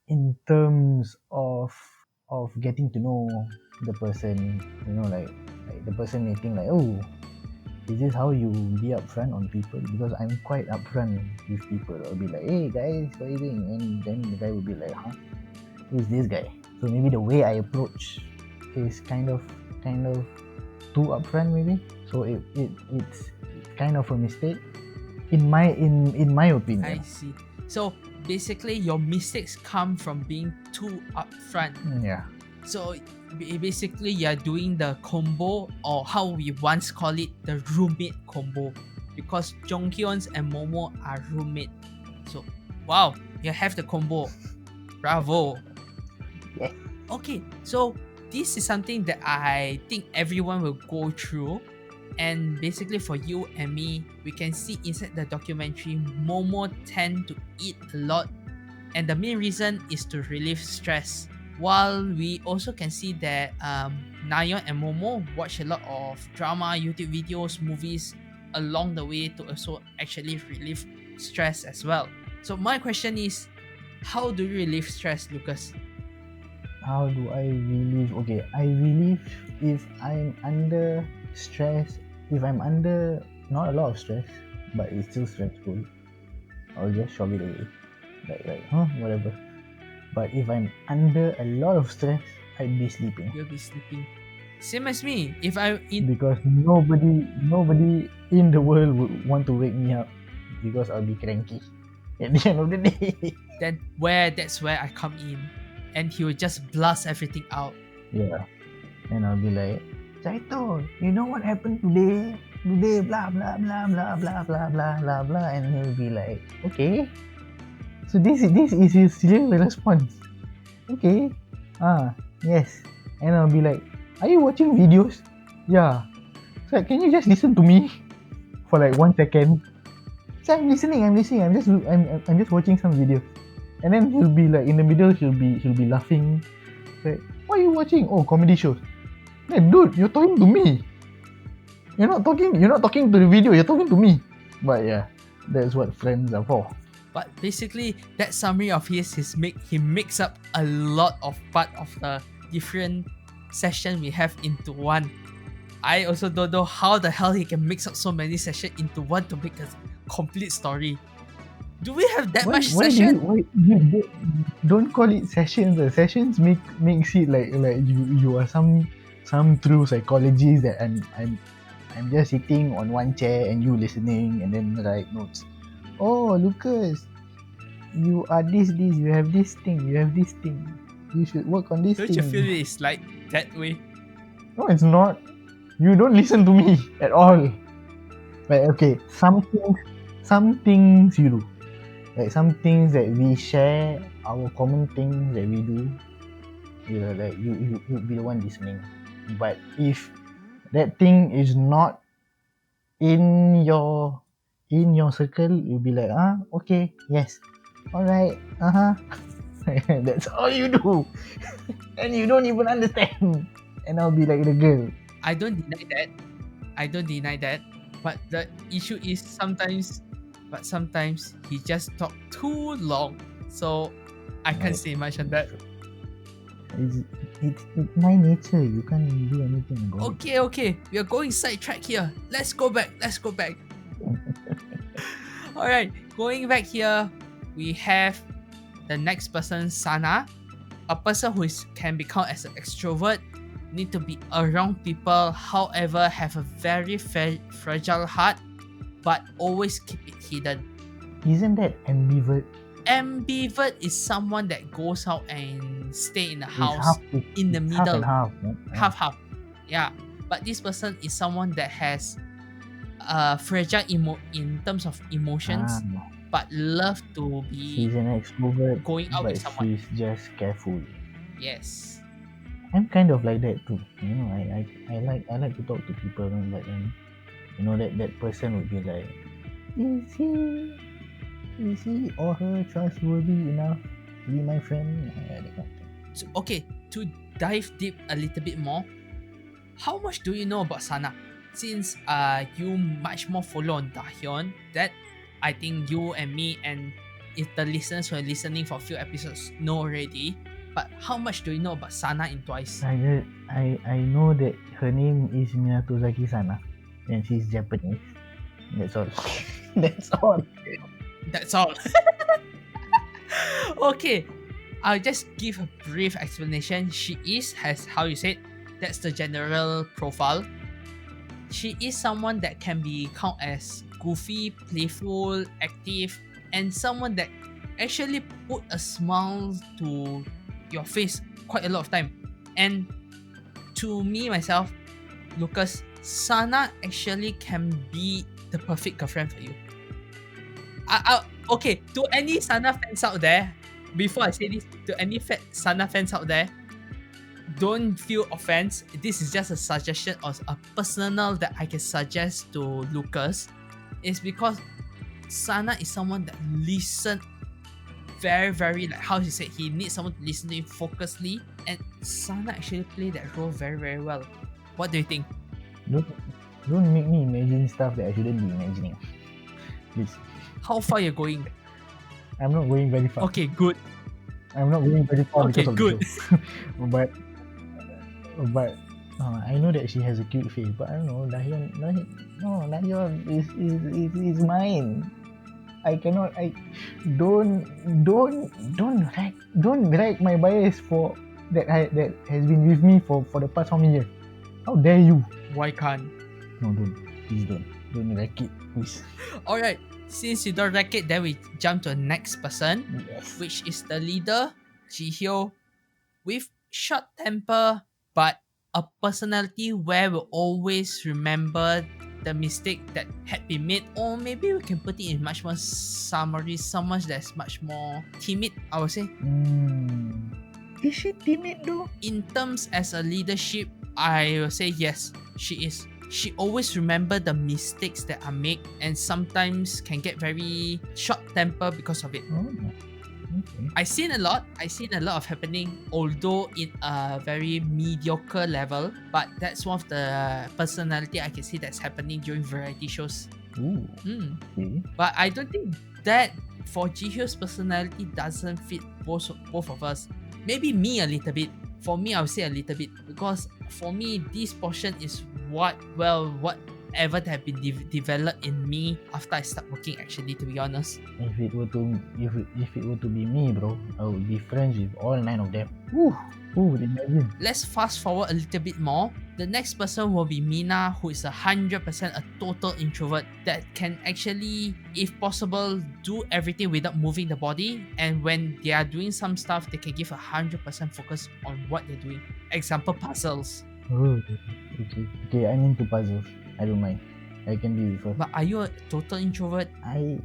in terms of getting to know the person, like the person may think like, oh, is this how you be upfront on people? Because I'm quite upfront with people. I'll be like, hey guys, what are you doing? And then the guy will be like, huh? Who's this guy? So maybe the way I approach is kind of too upfront maybe. So it's kind of a mistake in my I opinion. see. So basically, your mistakes come from being too upfront. Yeah. So basically, you're doing the combo, or how we once call it, the roommate combo, because Jonghyun's and Momo are roommate. So wow, you have the combo. Bravo. Yes. Okay, so this is something that I think everyone will go through, And basically for you and me, we can see inside the documentary, Momo tend to eat a lot, and the main reason is to relieve stress. While we also can see that Nayeon and Momo watch a lot of drama, YouTube videos, movies along the way to also actually relieve stress as well. So my question is, how do you relieve stress, Lucas? How do I relieve? Okay, I relieve if I'm under stress. If I'm under not a lot of stress, but it's still stressful, I'll just shove it away. Whatever. But if I'm under a lot of stress, I'd be sleeping. You'll be sleeping. Same as me. If I'm in Because nobody in the world would want to wake me up because I'll be cranky at the end of the day. that's where I come in, and he will just blast everything out. Yeah. And I'll be like, Saito, you know what happened today? Today, blah blah blah blah blah blah blah blah blah, and he'll be like, okay. So this is his real response. Okay. Yes. And I'll be like, are you watching videos? Yeah. So can you just listen to me for like 1 second? So I'm listening. I'm just watching some videos. And then he'll be like in the middle. He'll be laughing. Like, what are you watching? Oh, comedy shows. Hey, dude, you're talking to me. You're not talking to the video. You're talking to me. But yeah, that's what friends are for. But basically, that summary of his he makes up a lot of part of the different session we have into one. I also don't know how the hell he can mix up so many sessions into one to make a complete story. Do we have that much session? Don't call it sessions. The sessions makes it like you are some true psychologist that I'm just sitting on one chair and you listening and then write notes. Oh, Lucas, you are this, you have this thing, you should work on this Don't thing. you feel it's like that way? No, it's not. You don't listen to me at all. Like, okay, some things you do. Like some things that we share, our common things that we do, you know, like you'll be the one listening. But if that thing is not in your circle, you'll be like, okay, yes, alright, that's all you do. And you don't even understand. And I'll be like the girl. I don't deny that. But the issue is sometimes he just talk too long. So I can't say much on that. It's my nature. You can't do anything about it. Okay. We are going sidetrack here. Let's go back. Alright, going back here, we have the next person, Sana. A person who can be counted as an extrovert, need to be around people, however, have a very fragile heart, but always keep it hidden. Isn't that ambivert? Ambivert is someone that goes out and stay in the house in the half middle. and half. Half. Yeah. But this person is someone that has fragile in terms of emotions, but love to be She's an extrovert, going out but with someone. she's just careful. Yes. I'm kind of like that too. You know, I like to talk to people, but then, you know, that person would be like, is he or her trustworthy enough to be my friend? That kind of thing. So, okay, to dive deep a little bit more, how much do you know about Sana? Since you much more follow on Dahyun, that I think you and me and if the listeners who are listening for a few episodes know already. But how much do you know about Sana in Twice? I know that her name is Minatozaki Sana, and she's Japanese. That's all. That's all. Okay, I'll just give a brief explanation. She has how you said, that's the general profile. She is someone that can be counted as goofy, playful, active, and someone that actually put a smile to your face quite a lot of time. And to me myself, Lucas, Sana actually can be the perfect girlfriend for you. Okay, to any Sana fans out there, before I say this, to any Sana fans out there, don't feel offense. This is just a suggestion or a personal that I can suggest to Lucas. Is because Sana is someone that listen very, very, like how he said, he needs someone to listen to him focusedly, and Sana actually play that role very, very well. What do you think? Don't make me imagine stuff that I shouldn't be imagining. Please. How far you're going? I'm not going very far. Okay, good. I'm not going very far Okay, because of good. the show. but I know that she has a cute face, but I don't know. Dahyun is mine. I cannot. Don't drag my bias for that has been with me for the past how many years. How dare you? Why can't? No, please don't wreck it, please. Alright, since you don't wreck it, then we jump to the next person, Yes. which is the leader, Jihyo, with short temper, but a personality where we'll always remember the mistake that had been made, or maybe we can put it in much more summary, someone that's much more timid, I would say. Is she timid though? In terms as a leadership, I will say yes, she is. She always remember the mistakes that are made and sometimes can get very short temper because of it. Oh, okay. I seen a lot of happening, although in a very mediocre level, but that's one of the personality I can see that's happening during variety shows. Ooh, okay. But I don't think that for Jihyo's personality doesn't fit both of us. Maybe me a little bit. For me, I would say a little bit, because for me, this portion is whatever that have been developed in me after I start working, actually, to be honest. If it were to be me, bro, I would be friends with all 9 of them. Woo! Who would imagine? Let's fast forward a little bit more. The next person will be Mina, who is 100% a total introvert that can actually, if possible, do everything without moving the body. And when they are doing some stuff, they can give 100% focus on what they're doing. Example, puzzles. Oh, okay. I'm into puzzles. I don't mind. I can be with her. But are you a total introvert? I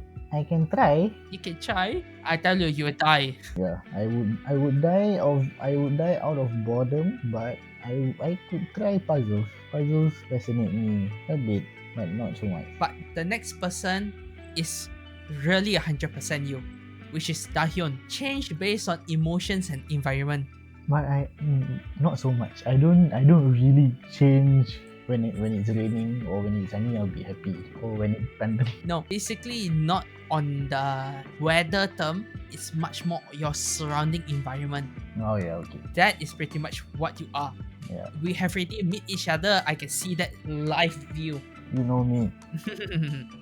can try. You can try. I tell you, you will die. Yeah, I would die out of boredom, but I could try puzzles. Puzzles fascinate me a bit, but not so much. But the next person is really 100% you, which is Dahyun. Change based on emotions and environment. But not so much. I don't really change when it's raining, or when it's sunny. I'll be happy, or when it's thundering. No, basically not on the weather term. It's much more your surrounding environment. Oh yeah, okay. That is pretty much what you are. Yeah. We have already met each other. I can see that live view. You know me.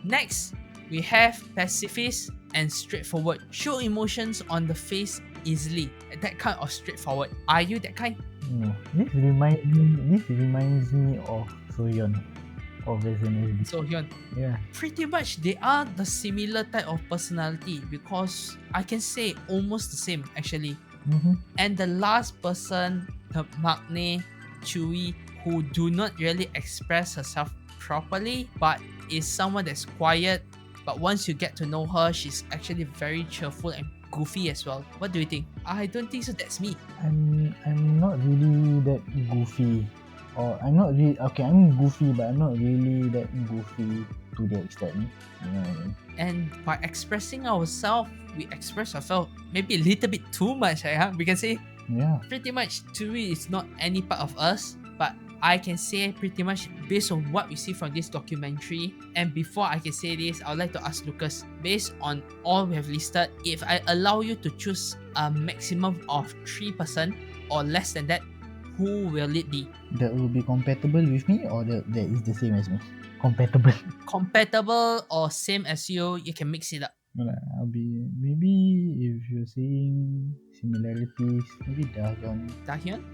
Next, we have pacifist and straightforward. Show emotions on the face easily. That kind of straightforward. Are you that kind? No. This reminds me of Soyeon of SNSD. Sohyun. Yeah. Pretty much they are the similar type of personality, because I can say almost the same actually. Mm-hmm. And the last person, the Maknae Chewy, who do not really express herself properly, but is someone that's quiet. But once you get to know her, she's actually very cheerful and goofy as well. What do you think? I don't think so. That's me. I'm not really that goofy, or I'm not really okay. I'm goofy, but I'm not really that goofy to the extent. You know what I mean? And by expressing ourselves, we express ourselves maybe a little bit too much. We can say Yeah. pretty much Chewy is not any part of us, but I can say pretty much based on what we see from this documentary. And before I can say this, I would like to ask Lucas, based on all we have listed, if I allow you to choose a maximum of 3% or less than that, who will it be? That will be compatible with me, or that is the same as me? Compatible. Compatible or same as you can mix it up. No lah, I'll be, maybe if you're saying similarities, maybe Dahyun, Dahyun?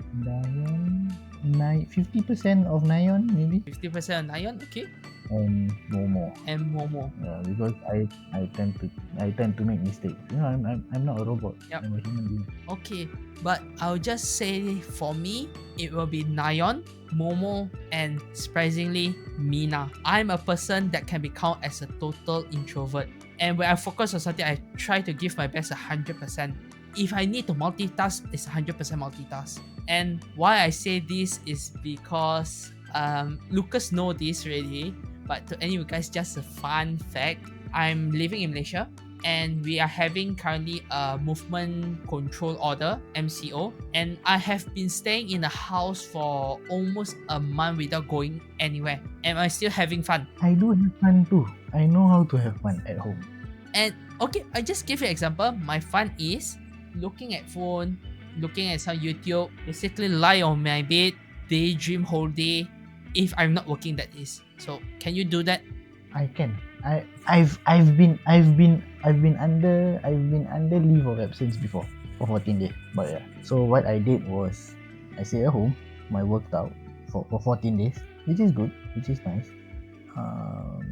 50% of Nayeon maybe, 50% of Nayeon, okay. and Momo. And Momo. Because I tend to make mistakes. You know, I'm not a robot. Yep. I'm a human being. Okay, but I'll just say for me, it will be Nayeon, Momo, and surprisingly, Mina. I'm a person that can be counted as a total introvert. And when I focus on something, I try to give my best 100%. If I need to multitask, it's 100% multitask. And why I say this is because Lucas know this already, but to any of you guys, just a fun fact. I'm living in Malaysia and we are having currently a movement control order MCO, and I have been staying in the house for almost a month without going anywhere. Am I still having fun? I do have fun too. I know how to have fun at home. And okay, I just give you an example. My fun is looking at phone, looking at some YouTube, basically lie on my bed, daydream whole day. If I'm not working, that is. So can you do that? I can. I've been under leave of absence before for 14 days. But yeah. So what I did was I stayed at home, I worked out for 14 days, which is good, which is nice.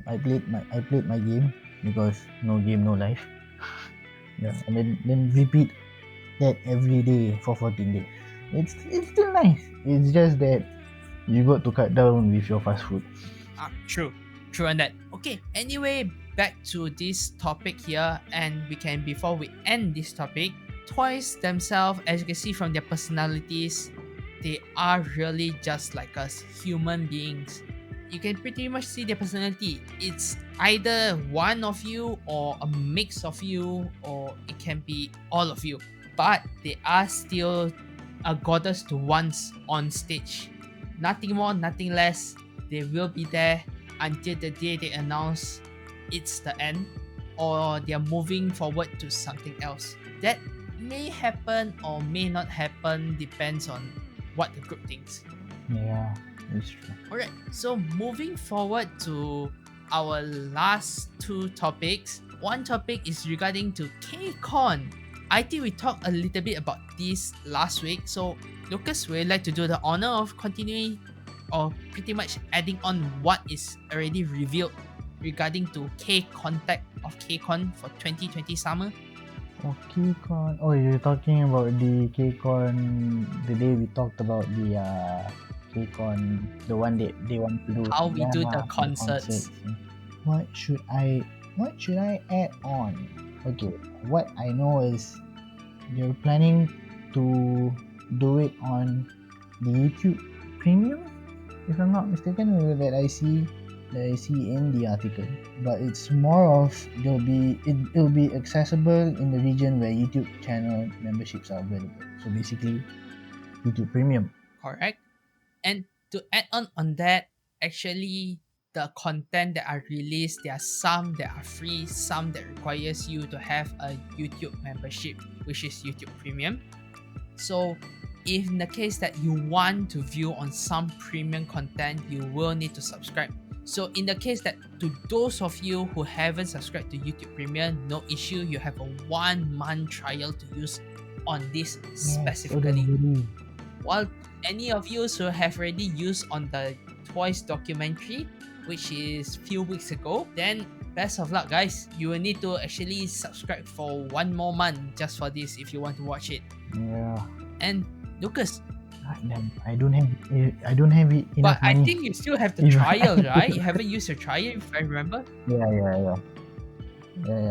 I played my game because no game, no life. Yeah, and then repeat that every day for 14 days. It's still nice. It's just that you got to cut down with your fast food. True on that. Okay, anyway, back to this topic here, and we can, before we end this topic, Twice themselves, as you can see from their personalities, they are really just like us, human beings. You can pretty much see their personality. It's either one of you or a mix of you, or it can be all of you. But they are still a goddess to once on stage. Nothing more, nothing less. They will be there until the day they announce it's the end, or they're moving forward to something else. That may happen or may not happen, depends on what the group thinks. Yeah, it's true. Alright, so moving forward to our last two topics. One topic is regarding to KCon. I think we talked a little bit about this last week, so Lucas, would you like to do the honor of continuing or pretty much adding on what is already revealed regarding to KContact of KCon for 2020 summer? Oh, KCon. Oh, you're talking about the KCon, the day we talked about the KCon, the one that they want to do. How we do the concerts. What should I add on? Okay, what I know is they're planning to do it on the YouTube Premium, if I'm not mistaken, that I see in the article. But it's more of it'll be accessible in the region where YouTube channel memberships are available. So basically, YouTube Premium. Correct. And to add on that, actually the content that are released, there are some that are free, some that requires you to have a YouTube membership, which is YouTube Premium. So if in the case that you want to view on some premium content, you will need to subscribe. So in the case that to those of you who haven't subscribed to YouTube Premium, no issue, you have a 1 month trial to use on this specifically. While any of you who have already used on the Twice documentary, which is few weeks ago, then best of luck guys. You will need to actually subscribe for 1 more month just for this if you want to watch it. Yeah. And Lucas, I don't have it enough but I money. think you still have the trial, right? You haven't used your trial, if I remember. Yeah,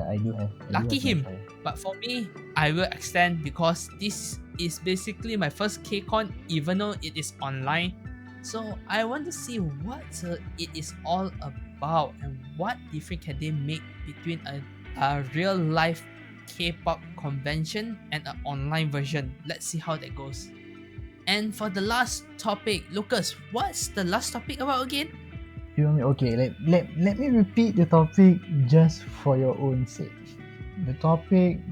I do have. Lucky him. But for me, I will extend because this is basically my first KCon, even though it is online. So I want to see what it is all about and what difference can they make between a real life K-pop convention and an online version. Let's see how that goes. And for the last topic, Lucas, what's the last topic about again? You want me? Okay, let me repeat the topic just for your own sake. The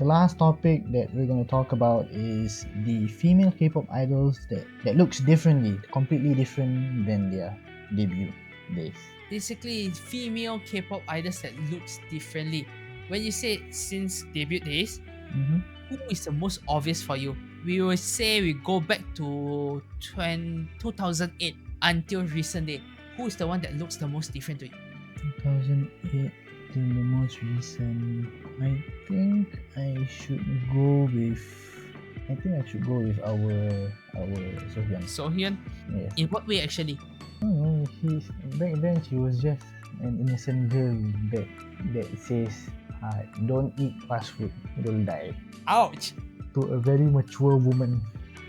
last topic that we're going to talk about is the female K-pop idols that looks completely different than their debut days. Basically, female K-pop idols that looks differently. When you say since debut days, who is the most obvious for you? We will say we go back to 2008 until recent day. Who is the one that looks the most different to you? 2008 to the most recent. I think I should go with our Sohyun. Sohyun? Yes. In what way actually? I don't know. Back then she was just an innocent girl that says, "Don't eat fast food, you'll die." Ouch! To a very mature woman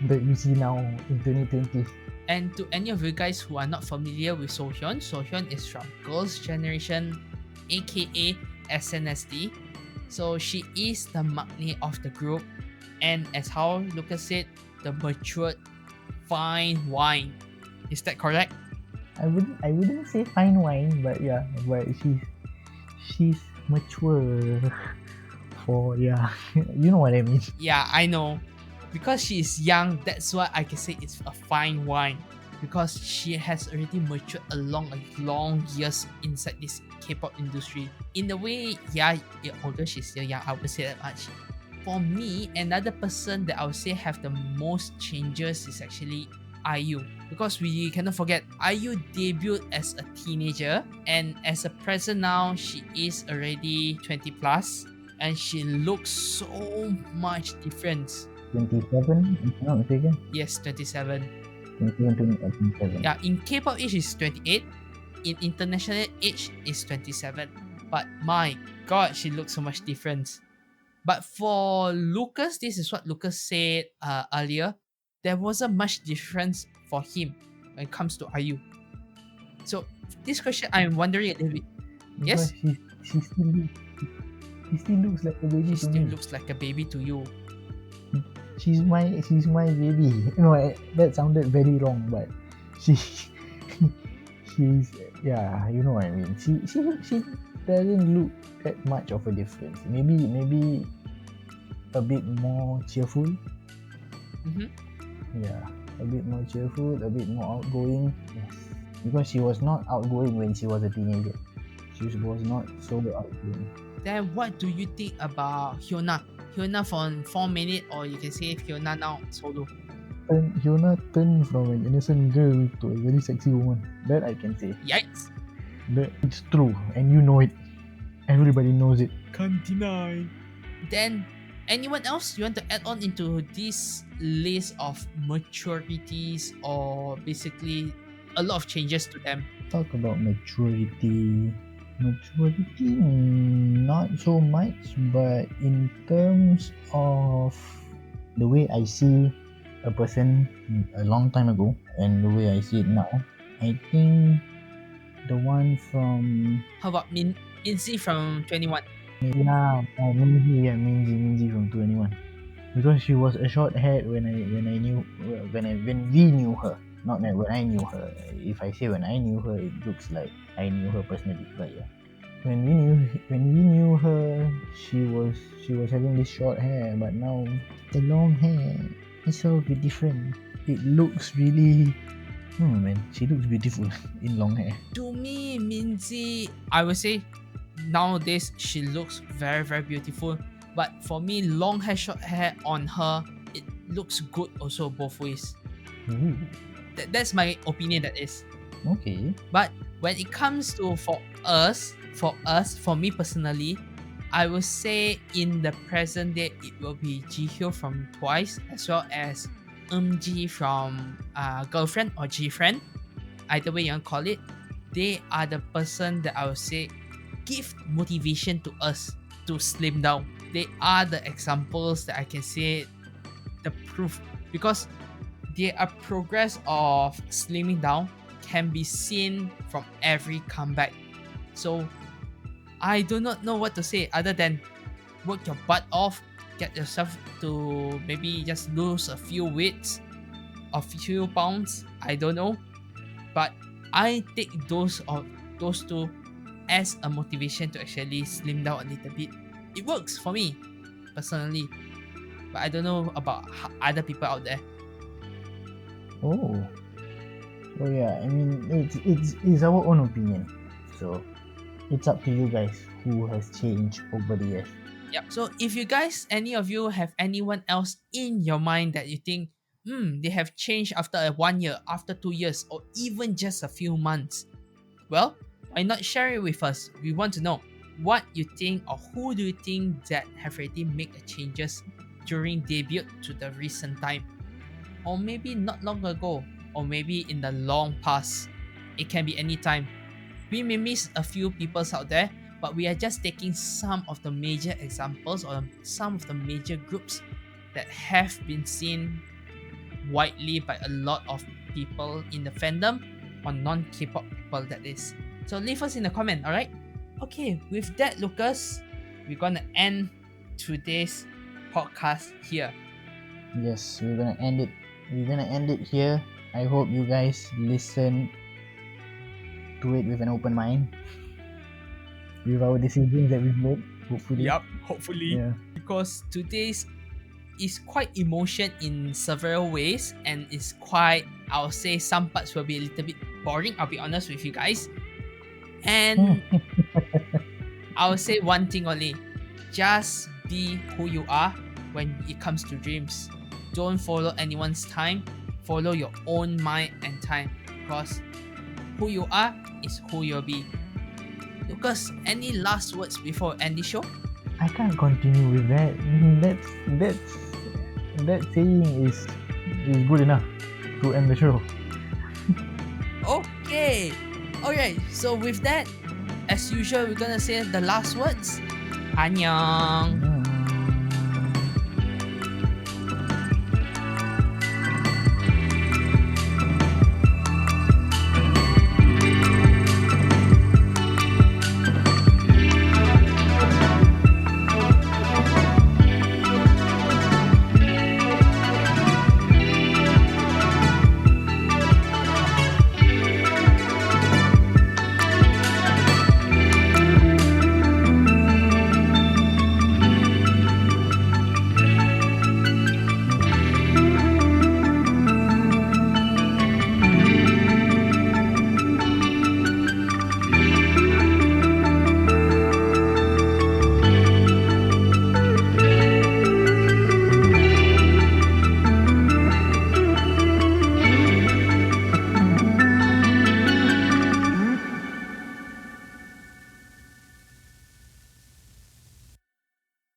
that you see now in 2020. And to any of you guys who are not familiar with Sohyun, Sohyun is from Girls' Generation, aka SNSD. So she is the maknae of the group, and as how Lucas said, the matured, fine wine. Is that correct? I wouldn't say fine wine, but yeah, but she's mature for yeah, you know what I mean. Yeah, I know. Because she is young, that's why I can say it's a fine wine. Because she has already matured along a long years inside this K-pop industry. In a way, yeah, although she's still young, I would say that much. For me, another person that I would say have the most changes is actually IU. Because we cannot forget, IU debuted as a teenager, and as a present now, she is already 20 plus, and she looks so much different. 27, if I'm not mistaken. Yes, 27. 27. Yeah, in K-pop age is 28, in international age is 27. But my god, she looks so much different. But for Lucas, this is what Lucas said earlier. There wasn't much difference for him when it comes to IU. So this question, I'm wondering a little bit. Because Yes, she still looks like a baby she to still me. looks like a baby to you. She's my baby. You know, that sounded very wrong, but she she's yeah, you know what I mean. She doesn't look that much of a difference. Maybe a bit more cheerful. Mm-hmm. Yeah, a bit more cheerful, a bit more outgoing. Yes, because she was not outgoing when she was a teenager. She was not so outgoing. Then what do you think about Hyuna? Hyuna from 4 minutes, or you can say Hyuna now solo. Hyuna turned from an innocent girl to a very sexy woman. That I can say. Yikes! That it's true, and you know it. Everybody knows it. Can't deny. Then, anyone else you want to add on into this list of maturities, or basically a lot of changes to them? Talk about maturity. Maturity, not so much, but in terms of the way I see a person a long time ago and the way I see it now, I think the one from How about Minzy from 21? Minzy from 21, because she was a short haired when we knew her. Not that when I knew her. If I say when I knew her, it looks like I knew her personally. But yeah, when we knew her, she was having this short hair, but now the long hair is so different. It looks really, man, she looks beautiful in long hair. To me, Minzy, I would say nowadays she looks very, very beautiful. But for me, long hair, short hair on her, it looks good also both ways. Ooh, That's my opinion, that is. okay. But when it comes to for me personally, I would say in the present day it will be Jihyo from Twice, as well as Eunji from Girlfriend or G-Friend, either way you want to call it. They are the person that I would say give motivation to us to slim down. They are the examples that I can say the proof, because their progress of slimming down can be seen from every comeback. So I do not know what to say other than work your butt off, get yourself to maybe just lose a few weights, a few pounds, I don't know. But I take those two as a motivation to actually slim down a little bit. It works for me personally, but I don't know about other people out there. Oh, yeah. I mean, it's our own opinion, so it's up to you guys who has changed over the years. Yep. So if you guys, any of you have anyone else in your mind that you think, they have changed after 1 year, after 2 years, or even just a few months, well, why not share it with us? We want to know what you think, or who do you think that have already made the changes during debut to the recent time, or maybe not long ago, or maybe in the long past. It can be any time. We may miss a few peoples out there, but we are just taking some of the major examples or some of the major groups that have been seen widely by a lot of people in the fandom, or non-K-pop people that is. So leave us in the comment, alright? Okay, with that, Lucas, we're gonna end today's podcast here. Yes, we're gonna end it. We're gonna end it here. I hope you guys listen to it with an open mind, with our decisions that we've made. Hopefully. Hopefully. Yeah. Because today's is quite emotion in several ways, and it's quite, I'll say some parts will be a little bit boring, I'll be honest with you guys. And I'll say one thing only: just be who you are when it comes to dreams. Don't follow anyone's time, follow your own mind and time, because who you are is who you'll be. Lucas, any last words before we end the show? I can't continue with that. That saying is good enough to end the show. Okay. Alright, so with that, as usual, we're gonna say the last words. Annyeong.